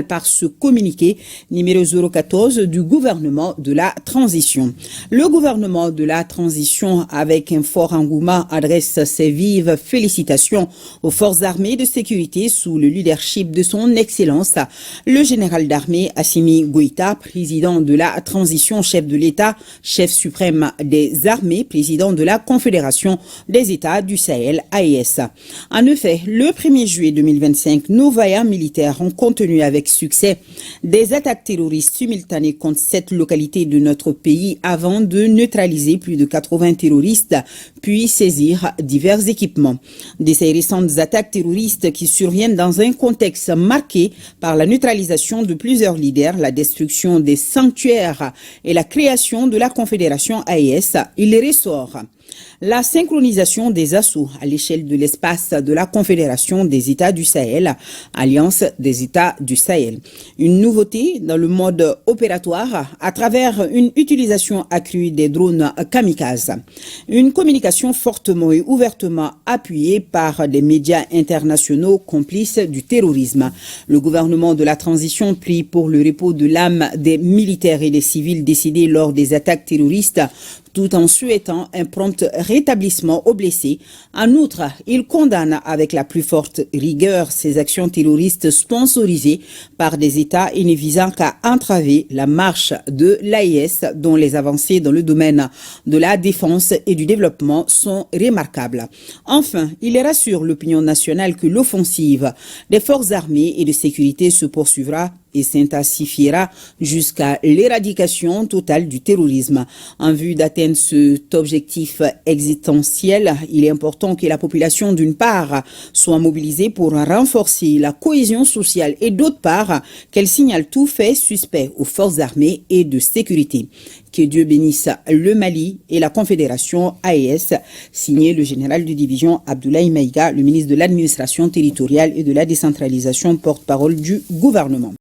par ce communiqué numéro 014 du gouvernement de la transition. Le gouvernement de la transition, avec un fort engouement, adresse ses vives félicitations aux forces armées de sécurité sous le leadership de son Excellence, le général d'armée Assimi Goïta, président de la transition, chef de l'État, chef suprême des armées, président de la Confédération des États du Sahel, AES. En effet, le 1er juillet 2025, nos vaillants militaires ont contenu avec succès des attaques terroristes simultanées contre 7 localités de notre pays avant de neutraliser plus de 80 terroristes puis saisir divers équipements. De ces récentes attaques terroristes qui surviennent dans un contexte marqué par la neutralisation de plusieurs leaders, la destruction des sanctuaires et la création de la Confédération AES, il ressort la synchronisation des assauts à l'échelle de l'espace de la Confédération des États du Sahel, Alliance des États du Sahel. Une nouveauté dans le mode opératoire à travers une utilisation accrue des drones kamikazes. Une communication fortement et ouvertement appuyée par des médias internationaux complices du terrorisme. Le gouvernement de la transition prie pour le repos de l'âme des militaires et des civils décédés lors des attaques terroristes, tout en souhaitant un prompt rétablissement aux blessés. En outre, il condamne avec la plus forte rigueur ces actions terroristes sponsorisées par des États et ne visant qu'à entraver la marche de l'AES, dont les avancées dans le domaine de la défense et du développement sont remarquables. Enfin, il rassure l'opinion nationale que l'offensive des forces armées et de sécurité se poursuivra et s'intensifiera jusqu'à l'éradication totale du terrorisme. En vue d'atteindre cet objectif existentiel, il est important que la population, d'une part, soit mobilisée pour renforcer la cohésion sociale et d'autre part, qu'elle signale tout fait suspect aux forces armées et de sécurité. Que Dieu bénisse le Mali et la Confédération AES, signé le général de division Abdoulaye Maïga, le ministre de l'administration territoriale et de la décentralisation, porte-parole du gouvernement.